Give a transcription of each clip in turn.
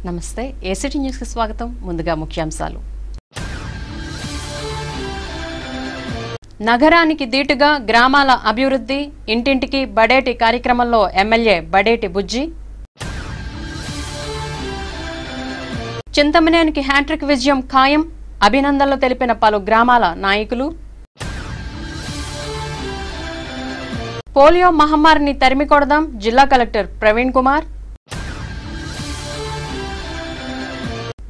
నమస్తే ACT news కి స్వాగతం. ముందుగా ముఖ్యాంశాలు. నగరానికి దీటుగా గ్రామాల అభివృద్ధి, ఇంటింటికి బడేటి కార్యక్రమంలో ఎమ్మెల్యే బడేటి బుజ్జి. చింతమనేనికి హ్యాట్రిక్ విజయం ఖాయం, అభినందనలు తెలిపిన పలు గ్రామాల నాయకులు. పోలియో మహమ్మారిని తరిమికొడదాం, జిల్లా కలెక్టర్ ప్రవీణ్ కుమార్.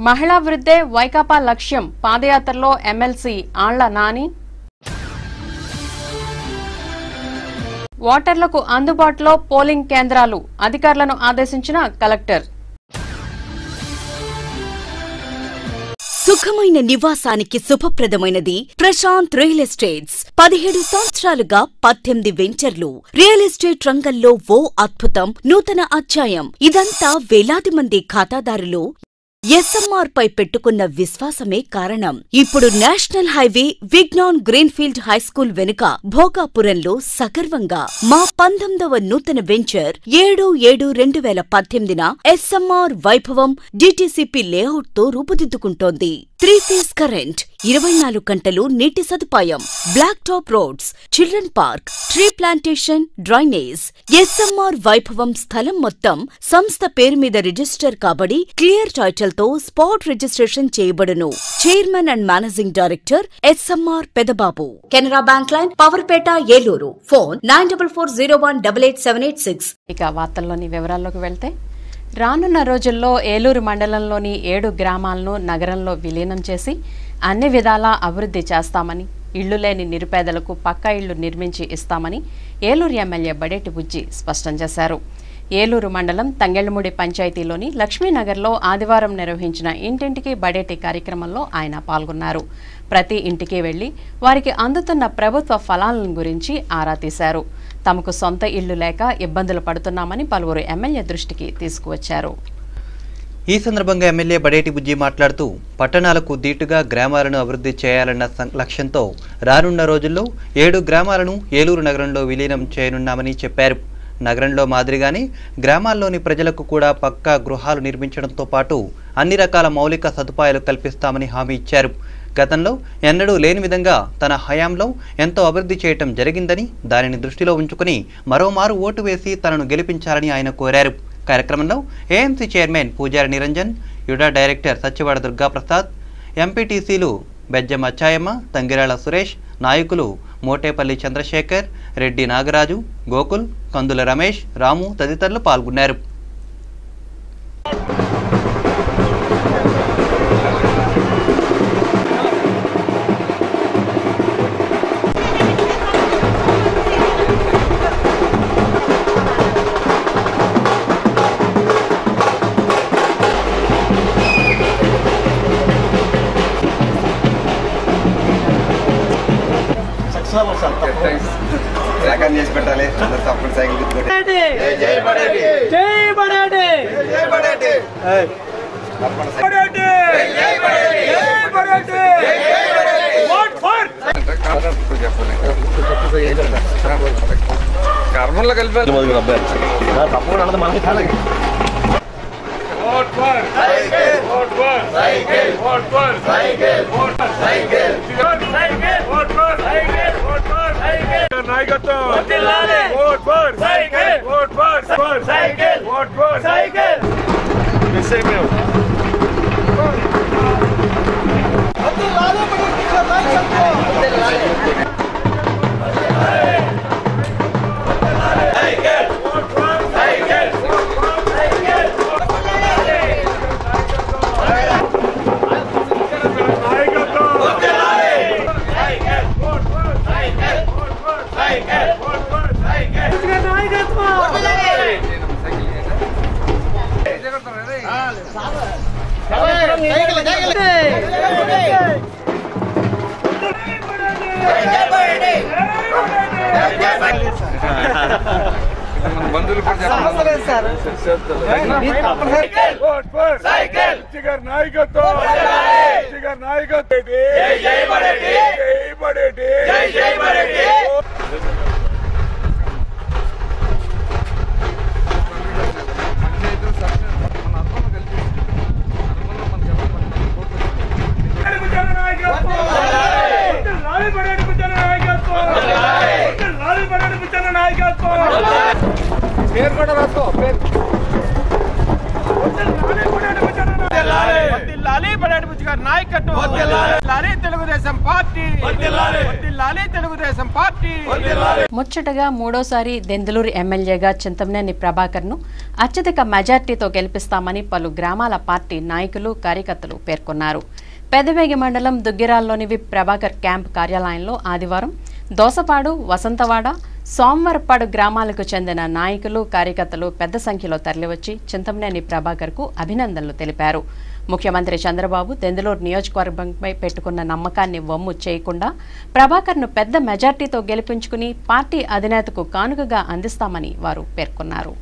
మహిళా వృద్ధే వైకాపా లక్ష్యం, పాదయాత్రలో ఎమ్మెల్సీ ఆళ్ల నాని. ఓటర్లకు అందుబాటులో పోలింగ్ కేంద్రాలు, అధికారులను ఆదేశించిన కలెక్టర్. సుఖమైన నివాసానికి శుభప్రదమైనది ప్రశాంత్ రియల్ ఎస్టేట్స్. 17 సంవత్సరాలుగా 18 వెంచర్లు. రియల్ ఎస్టేట్ రంగంలో ఓ అద్భుతం, నూతన అధ్యాయం. ఇదంతా వేలాది మంది ఖాతాదారులు ఎస్ఎంఆర్ పై పెట్టుకున్న విశ్వాసమే కారణం. ఇప్పుడు national highway Vignan greenfield high school వెనుక భోగాపురంలో సగర్వంగా మా 19వ నూతన venture 7/7/2018 SMR Vaibhavam DTCP layout తో రూపుదిద్దుకుంటోంది. 3 ఫేజ్ కరెంట్, 24 గంటలు నీటి సదుపాయం, black top roads, children park, tree plantation, drainage. SMR Vaibhavam స్థలం మొత్తం సంస్థ పేరు మీద రిజిస్టర్ కాబడి క్లియర్ టైటిల్ తో స్పాట్ రిజిస్ట్రేషన్ చేయబడును. Chairman and managing director SMR Pedababu. Canara bank line, Powerpet, Eluru. Phone 9440188786. ఇక వార్తల్లోని వివరాల్లోకి వెళ్తే, రానున్న రోజుల్లో ఏలూరు మండలంలోని 7 గ్రామాలను నగరంలో విలీనం చేసి అన్ని విధాలా అభివృద్ధి చేస్తామని, ఇళ్లు లేని నిరుపేదలకు పక్కా ఇళ్లు నిర్మించి ఇస్తామని ఏలూరు ఎమ్మెల్యే బడేటి బుజ్జి స్పష్టం చేశారు. ఏలూరు మండలం తంగెళ్లమూడి పంచాయతీలోని లక్ష్మీనగర్లో ఆదివారం నిర్వహించిన ఇంటింటికి బడేటి కార్యక్రమంలో ఆయన పాల్గొన్నారు. ప్రతి ఇంటికి వెళ్లి వారికి అందుతున్న ప్రభుత్వ ఫలాలను గురించి ఆరా తీశారు. తమకు సొంత ఇళ్లు లేక ఇబ్బందులు పడుతున్నామని పలువురు ఎమ్మెల్యే దృష్టికి తీసుకువచ్చారు. ఈ సందర్భంగా ఎమ్మెల్యే బడేటి బుజ్జి మాట్లాడుతూ, పట్టణాలకు దీటుగా గ్రామాలను అభివృద్ధి చేయాలన్న లక్ష్యంతో రానున్న రోజుల్లో 7 గ్రామాలను ఏలూరు నగరంలో విలీనం చేయనున్నామని చెప్పారు. నగరంలో మాదిరిగానే గ్రామాల్లోని ప్రజలకు కూడా పక్కా గృహాలు నిర్మించడంతో పాటు అన్ని రకాల మౌలిక సదుపాయాలు కల్పిస్తామని హామీ ఇచ్చారు. గతంలో ఎన్నడూ లేని విధంగా తన హయాంలో ఎంతో అభివృద్ధి చేయటం జరిగిందని, దానిని దృష్టిలో ఉంచుకుని మరోమారు ఓటు వేసి తనను గెలిపించాలని ఆయన కోరారు. కార్యక్రమంలో ఏఎంసీ చైర్మన్ పూజారి నిరంజన్, యుడా డైరెక్టర్ సత్యవాడ దుర్గాప్రసాద్, ఎంపీటీసీలు బెజ్జం అచ్చాయమ్మ, తంగిరాల సురేష్, నాయకులు మోటేపల్లి చంద్రశేఖర్, రెడ్డి నాగరాజు, గోకుల్, కందుల రమేష్, రాము తదితరులు పాల్గొన్నారు. కర్మల్లో కలిపి బంధువులు కూడా వర్ధిల్లాలి బడేటి బుజ్జి గారి నాయకత్వం, వర్ధిల్లాలి తెలుగుదేశం పార్టీ, వర్ధిల్లాలి తెలుగుదేశం పార్టీ. ముచ్చటగా మూడోసారి దెందులూరు ఎమ్మెల్యేగా చింతమనేని ప్రభాకర్ను అత్యధిక మెజార్టీతో గెలిపిస్తామని పలు గ్రామాల పార్టీ నాయకులు కార్యకర్తలు పేర్కొన్నారు. పెదవేగి మండలం దుగ్గిరాల్లోని విప్ ప్రభాకర్ క్యాంప్ కార్యాలయంలో ఆదివారం దోసపాడు, వసంతవాడ, సోమవారపాడు గ్రామాలకు చెందిన నాయకులు కార్యకర్తలు పెద్ద సంఖ్యలో తరలివచ్చి చింతమనేని ప్రభాకర్కు అభినందనలు తెలిపారు. ముఖ్యమంత్రి చంద్రబాబు దెందులూరు నియోజకవర్గంపై పెట్టుకున్న నమ్మకాన్ని వమ్ము చేయకుండా ప్రభాకర్ను పెద్ద మెజార్టీతో గెలిపించుకుని పార్టీ అధినేతకు కానుకగా అందిస్తామని వారు పేర్కొన్నారు.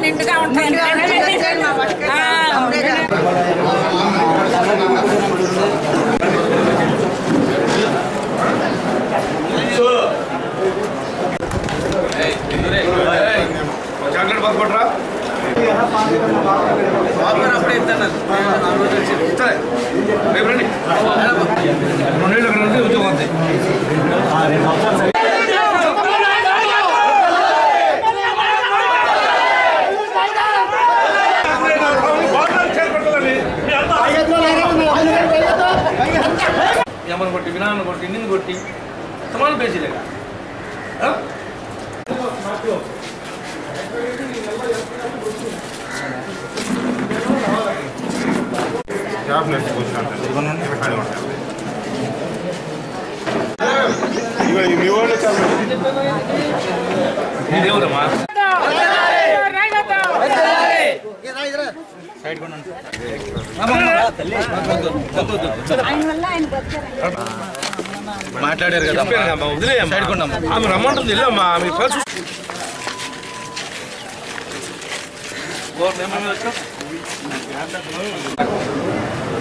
నిండుగా ఉంటుంది. చాక్లెట్ పట్టుకుంటారా అప్పుడే ఇస్తాను రేపు రండి 2 ఏళ్ళు అక్కడ ఉద్యోగం అంతే. అమ్మని కొట్టి, వినాన్ని కొట్టి, నిన్ను కొట్టి సమానం పేజీలేక దేవుడమ్మా మాట్లాడారు కదా, వదిలేయమ్మా. ఆమె రమ్మంటుంది, వెళ్ళమ్మా. ఆమె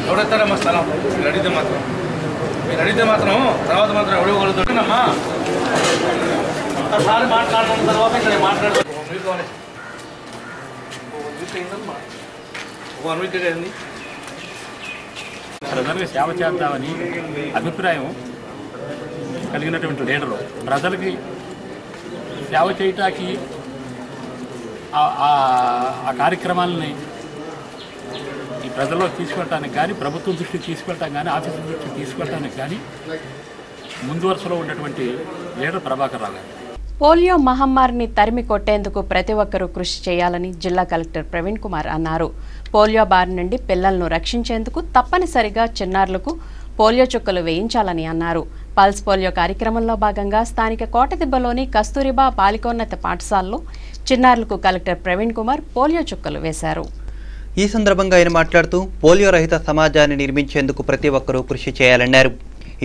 ఎవడెత్తాడమ్మా స్థలం? మీరు అడిగితే మాత్రం తర్వాత మాత్రం ఎవడగలుగుతాడమ్మా. ఒకసారి మాట్లాడుతున్న తర్వాత ఇక్కడ మాట్లాడుతాం. 1 వీక్ అయింది. ప్రజలకు సేవ చేద్దామని అభిప్రాయం కలిగినటువంటి లీడరు ప్రజలకి సేవ చేయటానికి ఆ కార్యక్రమాలని ఈ ప్రజల్లో తీసుకెళ్ళటానికి కానీ, ప్రభుత్వం దృష్టికి తీసుకెళ్ళటానికి కానీ, ఆఫీసుల దృష్టికి తీసుకెళ్ళటానికి కానీ ముందు వరుసలో ఉన్నటువంటి లీడర్ ప్రభాకర్ రావు గారు. పోలియో మహమ్మారిని తరిమి కొట్టేందుకు ప్రతి ఒక్కరూ కృషి చేయాలని జిల్లా కలెక్టర్ ప్రవీణ్ కుమార్ అన్నారు. పోలియో బారి నుండి పిల్లలను రక్షించేందుకు తప్పనిసరిగా చిన్నారులకు పోలియో చుక్కలు వేయించాలని అన్నారు. పల్స్ పోలియో కార్యక్రమంలో భాగంగా స్థానిక కోటదిబ్బలోని కస్తూరిబా బాలికోన్నత పాఠశాలలో చిన్నారులకు కలెక్టర్ ప్రవీణ్ కుమార్ పోలియో చుక్కలు వేశారు. ఈ సందర్భంగా ఆయన మాట్లాడుతూ పోలియో రహిత సమాజాన్ని నిర్మించేందుకు ప్రతి ఒక్కరూ కృషి చేయాలన్నారు.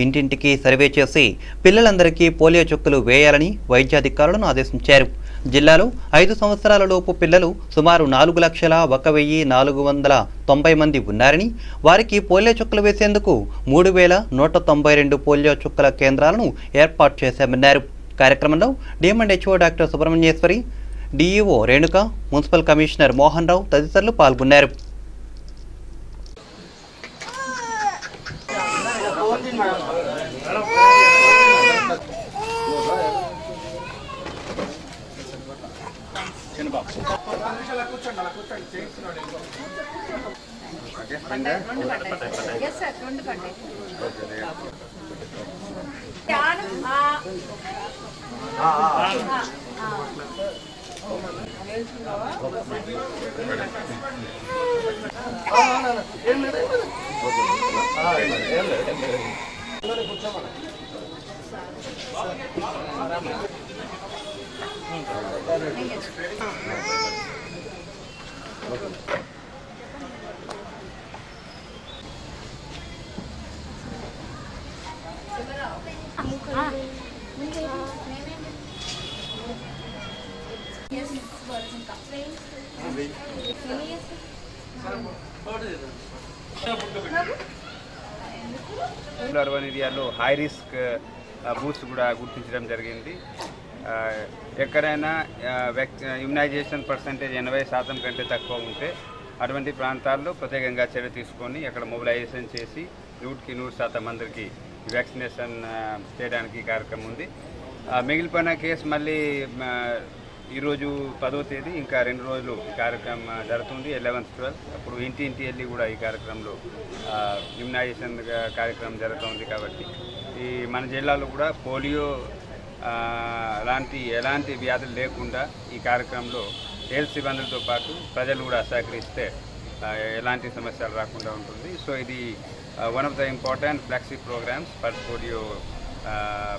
ఇంటింటికి సర్వే చేసి పిల్లలందరికీ పోలియో చుక్కలు వేయాలని వైద్యాధికారులను ఆదేశించారు. జిల్లాలో 5 సంవత్సరాల లోపు పిల్లలు సుమారు 4,04,490 మంది ఉన్నారని, వారికి పోలియో చుక్కలు వేసేందుకు 3,192 పోలియో చుక్కల కేంద్రాలను ఏర్పాటు చేశామన్నారు. కార్యక్రమంలో DMHO doctor Subrahmanyeswari, DEO Renuka, municipal commissioner Mohan Rao తదితరులు పాల్గొన్నారు. అర్బన్ ఏరియాలో హై రిస్క్ బూత్స్ కూడా గుర్తించడం జరిగింది. ఎక్కడైనా ఇమ్యునైజేషన్ పర్సెంటేజ్ 80% కంటే తక్కువ ఉంటే అటువంటి ప్రాంతాల్లో ప్రత్యేకంగా చర్య తీసుకొని అక్కడ మొబిలైజేషన్ చేసి 100% అందరికీ వ్యాక్సినేషన్ చేయడానికి కార్యక్రమం ఉంది. మిగిలిపోయిన కేసు మళ్ళీ ఈరోజు 10వ తేదీ ఇంకా 2 రోజులు ఈ కార్యక్రమం జరుగుతుంది. 11th 12th అప్పుడు ఇంటి వెళ్ళి కూడా ఈ కార్యక్రమంలో ఇమ్యునైజేషన్ కార్యక్రమం జరుగుతుంది. కాబట్టి ఈ మన జిల్లాలో కూడా పోలియో ఎలాంటి వ్యాధులు లేకుండా ఈ కార్యక్రమంలో హెల్త్ సిబ్బందులతో పాటు ప్రజలు కూడా సహకరిస్తే ఎలాంటి సమస్యలు రాకుండా ఉంటుంది. సో ఇది one of the important flexi programmes for polio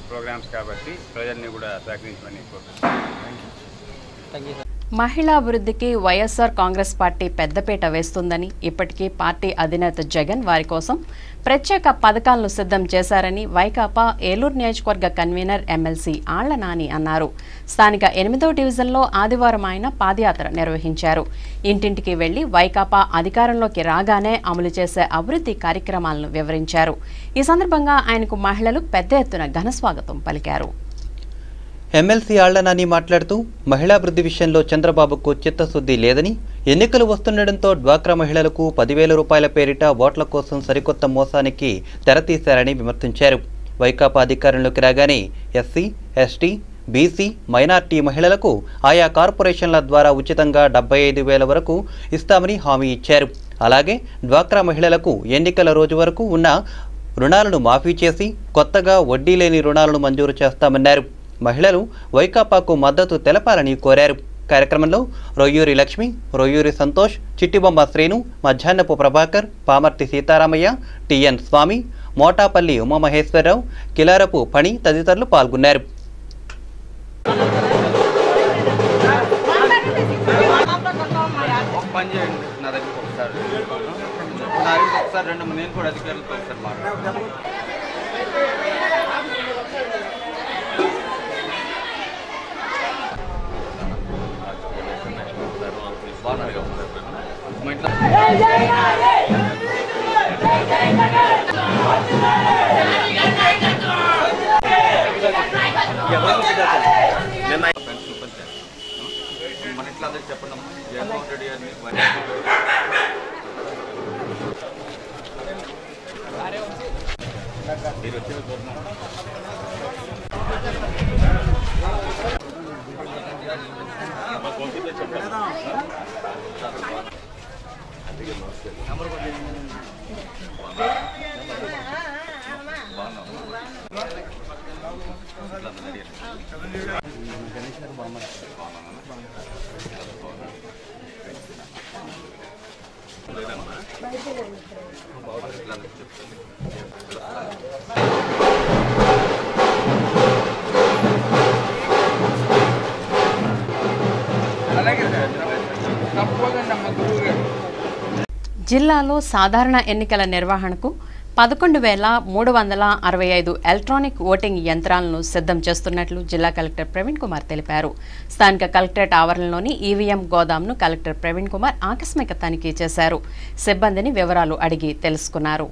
programmes కాబట్టి ప్రజల్ని కూడా సహకరించమని కోరుతున్నాను. మహిళా అభివృద్ధికి వైఎస్ఆర్ కాంగ్రెస్ పార్టీ పెద్దపీట వేస్తుందని, ఇప్పటికీ పార్టీ అధినేత జగన్ వారి కోసం ప్రత్యేక పథకాలను సిద్ధం చేశారని వైకాపా ఏలూరు నియోజకవర్గ కన్వీనర్ ఎమ్మెల్సీ ఆళ్ల నాని అన్నారు. స్థానిక 8వ డివిజన్లో ఆదివారం ఆయన పాదయాత్ర నిర్వహించారు. ఇంటింటికి వెళ్లి వైకాపా అధికారంలోకి రాగానే అమలు చేసే అభివృద్ధి కార్యక్రమాలను వివరించారు. ఈ సందర్భంగా ఆయనకు మహిళలు పెద్ద ఎత్తున ఘనస్వాగతం పలికారు. ఎమ్మెల్సీ ఆళ్ల నాని మాట్లాడుతూ మహిళాభివృద్ధి విషయంలో చంద్రబాబుకు చిత్తశుద్ధి లేదని, ఎన్నికలు వస్తుండటంతో డ్వాక్రా మహిళలకు 10,000 రూపాయల పేరిట ఓట్ల కోసం సరికొత్త మోసానికి తెరతీశారని విమర్శించారు. వైకాపా అధికారంలోకి రాగానే ఎస్సీ, ఎస్టీ, బీసీ, మైనార్టీ మహిళలకు ఆయా కార్పొరేషన్ల ద్వారా ఉచితంగా 75,000 వరకు ఇస్తామని హామీ ఇచ్చారు. అలాగే డ్వాక్రా మహిళలకు ఎన్నికల రోజు వరకు ఉన్న రుణాలను మాఫీ చేసి కొత్తగా వడ్డీ లేని రుణాలను మంజూరు చేస్తామన్నారు. మహిళలు వైకాపాకు మద్దతు తెలపాలని కోరారు. కార్యక్రమంలో రొయ్యూరి లక్ష్మి, రొయ్యూరి సంతోష్, చిట్టిబొమ్మ శ్రీను, మధ్యాహ్నపు ప్రభాకర్, పామర్తి సీతారామయ్య, టిఎన్ స్వామి, మోటాపల్లి ఉమామహేశ్వరరావు, కిలారపు పణి తదితరులు పాల్గొన్నారు. జిల్లాలో సాధారణ ఎన్నికల నిర్వహణకు 11,365 ఎలక్ట్రానిక్ ఓటింగ్ యంత్రాలను సిద్ధం చేస్తున్నట్లు జిల్లా కలెక్టర్ ప్రవీణ్ కుమార్ తెలిపారు. స్థానిక కలెక్టరేట్ ఆవరణలోని ఈవీఎం గోదాంను కలెక్టర్ ప్రవీణ్ కుమార్ ఆకస్మిక తనిఖీ చేశారు. సిబ్బందిని వివరాలు అడిగి తెలుసుకున్నారు.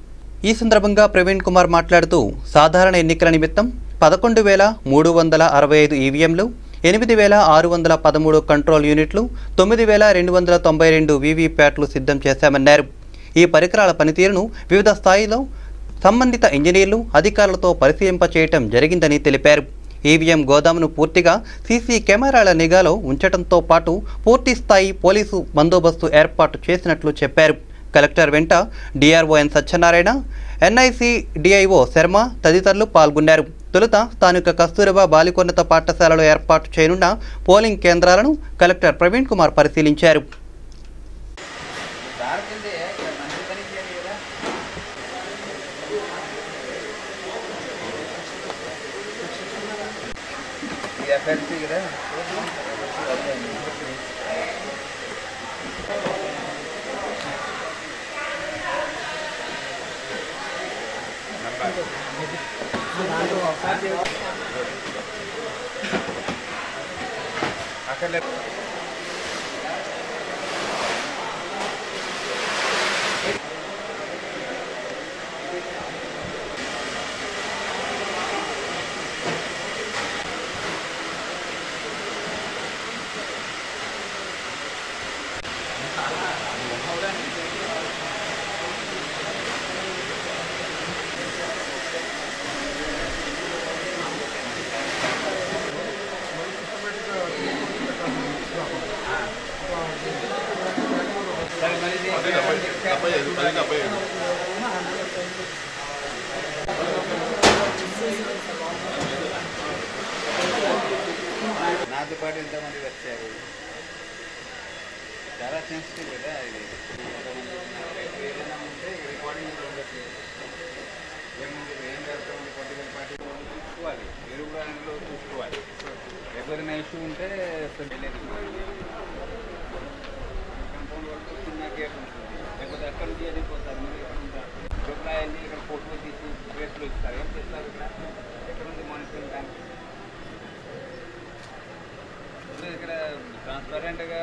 ఈ సందర్భంగా ప్రవీణ్ కుమార్ మాట్లాడుతూ సాధారణ ఎన్నికల నిమిత్తం 11,365 ఈవీఎంలు, 8,613 కంట్రోల్ యూనిట్లు, 9,292 వీవీప్యాట్లు సిద్ధం చేశామన్నారు. ఈ పరికరాల పనితీరును వివిధ స్థాయిలో సంబంధిత ఇంజనీర్లు, అధికారులతో పరిశీలింపచేయటం జరిగిందని తెలిపారు. ఈవీఎం గోదామును పూర్తిగా సీసీ కెమెరాల నిఘాలో ఉంచడంతో పాటు పూర్తి స్థాయి పోలీసు బందోబస్తు ఏర్పాటు చేసినట్లు చెప్పారు. కలెక్టర్ వెంట డిఆర్ఓఎన్ సత్యనారాయణ, ఎన్ఐసి డిఐఓ శర్మ తదితరులు పాల్గొన్నారు. తొలుత స్థానిక కస్తూరబా బాలికోన్నత పాఠశాలలో ఏర్పాటు చేయనున్న పోలింగ్ కేంద్రాలను కలెక్టర్ ప్రవీణ్ కుమార్ పరిశీలించారు. మీతో పాటు ఎంతమంది వచ్చారు? చాలా సెన్సిటివ్ కదా ఇది. ఏదైనా ఉంటే రికార్డింగ్ ఉండొచ్చు. ఏముంది ఏం జరుగుతుంది పొలిటికల్ పార్టీ చూసుకోవాలి, మీరు కూడా అందులో చూసుకోవాలి. ఎవరైనా ఇష్యూ ఉంటే కంపౌండ్ వరకు చిన్న గేట్ ఉంటుంది, లేకపోతే అక్కడ నుంచి వెళ్ళిపోతారు. మీరు ఎక్కడ ఉంటారు? లోపల వెళ్ళి ఇక్కడ ఫోటోలు తీసి గేట్లు ఇస్తారు. ఏం చేస్తారు ఇక్కడ? ఎక్కడ ఉంది మానిటరింగ్ దానికి? ఇక్కడ ట్రాన్స్పరెంట్గా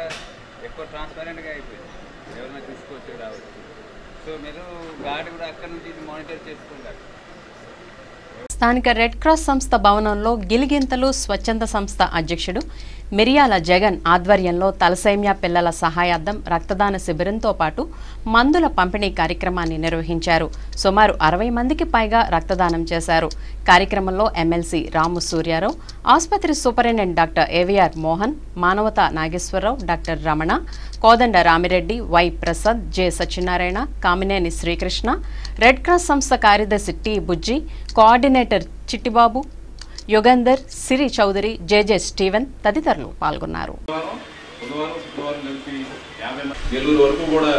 ఎక్కువ ట్రాన్స్పరెంట్గా అయిపోయింది, ఎవరైనా చూసుకోవచ్చు రావచ్చు. సో మీరు గార్డు కూడా అక్కడ నుంచి మానిటర్ చేసుకుంటారు. స్థానిక రెడ్ క్రాస్ సంస్థ భవనంలో గిలిగింతలు స్వచ్ఛంద సంస్థ అధ్యక్షుడు మిరియాల జగన్ ఆధ్వర్యంలో తలసేమియా పిల్లల సహాయార్థం రక్తదాన శిబిరంతో పాటు మందుల పంపిణీ కార్యక్రమాన్ని నిర్వహించారు. సుమారు 60 మందికి పైగా రక్తదానం చేశారు. కార్యక్రమంలో ఎమ్మెల్సీ రాము సూర్యారావు, ఆసుపత్రి superintendent doctor AVR Mohan, Manavata Nageswara Rao, doctor Ramana, Kodanda Ramireddy, Y Prasad, J Satyanarayana, Kamineni Srikrishna, red cross సంస్థ కార్యదర్శి T Bujji, coordinator Chittibabu, Yugandhar, Siri Chowdary, J J Steven తదితరులు పాల్గొన్నారు. నెల్లూరు వరకు కూడా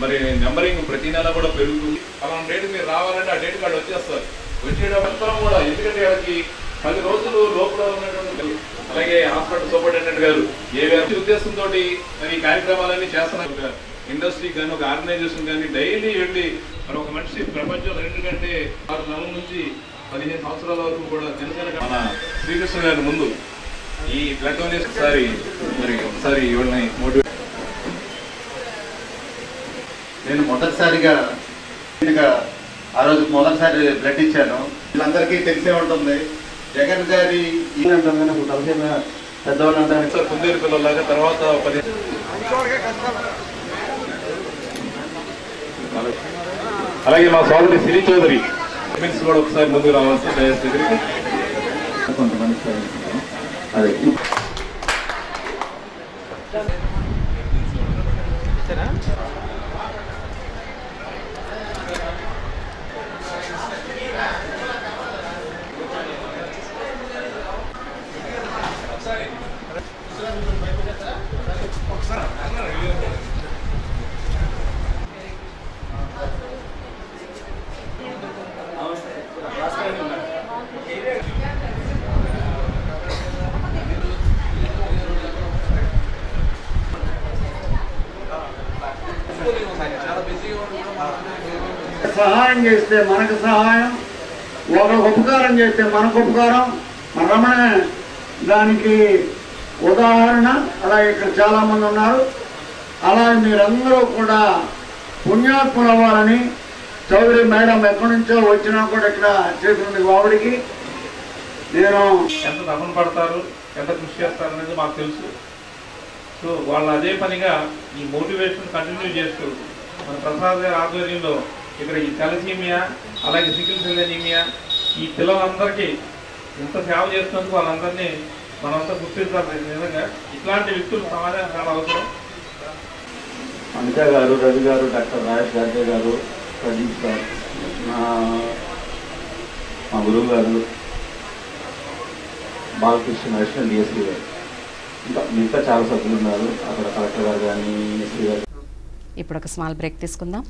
మరి నెంబరింగ్ ప్రతి నెల కూడా పెరుగుతుంది. అలాంటి డేట్ మీరు రావాలంటే ఆ డేట్ కార్డు వచ్చేస్తారు. వచ్చేటప్పుడు కూడా ఎందుకంటే వాళ్ళకి 10 రోజులు లోపల ఉన్నటువంటి, అలాగే హాస్పిటల్ సూపరింటెండెంట్ గారు ఏ ఉద్దేశంతో ఈ కార్యక్రమాలన్నీ చేస్తున్నారు. ఇండస్ట్రీ కానీ ఒక ఆర్గనైజేషన్ కానీ డైలీ వెళ్ళి మరి ఒక మనిషి ప్రపంచంలో 2 కంటే 6 నెలల నుంచి 15 సంవత్సరాల వరకు కూడా జనసేన మన శ్రీకృష్ణ గారి ముందు ఈ బ్లడ్ డొనేషన్ ఒకసారి ఇవన్నీ మోటివేట్. నేను మొదటిసారిగా ఆ రోజు మొదటిసారి బ్లడ్ ఇచ్చాను. వీళ్ళందరికీ తెలిసే ఉంటుంది. జగన్ గారి పెద్దవాళ్ళు అంటారు కుందేరు పిల్లలాగా తర్వాత 10 అలాగే మా సోదరి సిరి చౌదరి కూడా ఒకసారి ముందుకు రావాల్సి దగ్గరికి కొంతమంది అదే సహాయం చేస్తే మనకు సహాయం, ఒకరికి ఉపకారం చేస్తే మనకు ఉపకారం. మన రమణ దానికి ఉదాహరణ. అలాగే ఇక్కడ చాలా మంది ఉన్నారు. అలాగే మీరందరూ కూడా పుణ్యాత్ములు అవ్వాలని చౌదరి మేడం ఎక్కడి నుంచో వచ్చినా కూడా ఇక్కడ చేస్తుంది బాబుడికి. నేను ఎంత తపన పడతారు, ఎంత కృషి చేస్తారు అనేది మాకు తెలుసు. సో వాళ్ళు అదే పనిగా ఈ మోటివేషన్ కంటిన్యూ చేస్తూ మన ప్రసాద్ గారి ఆధ్వర్యంలో ఇక్కడ ఈ తలసీమియా అలాగే సికిల్ సెల్ అనీమియా ఈ పిల్లలందరికీ ఇంత సేవ చేస్తున్నందుకు వాళ్ళందరినీ మనంతా గుర్తించాలి. నిజంగా ఇట్లాంటి వ్యక్తులు సమాజానికి చాలా అవసరం. అనిత గారు, రవి గారు, డాక్టర్ రాజేష్ గార్జే గారు, ప్రదీప్ గారు, మా గురువు గారు బాలకృష్ణ నేషనల్ డిఎస్పీ గారు, ఇంకా మిగతా చాలా సభ్యులు ఉన్నారు. అక్కడ కలెక్టర్ గారు కానీ ఎస్పీ గారు. ఇప్పుడు ఒక స్మాల్ బ్రేక్ తీసుకుందాం.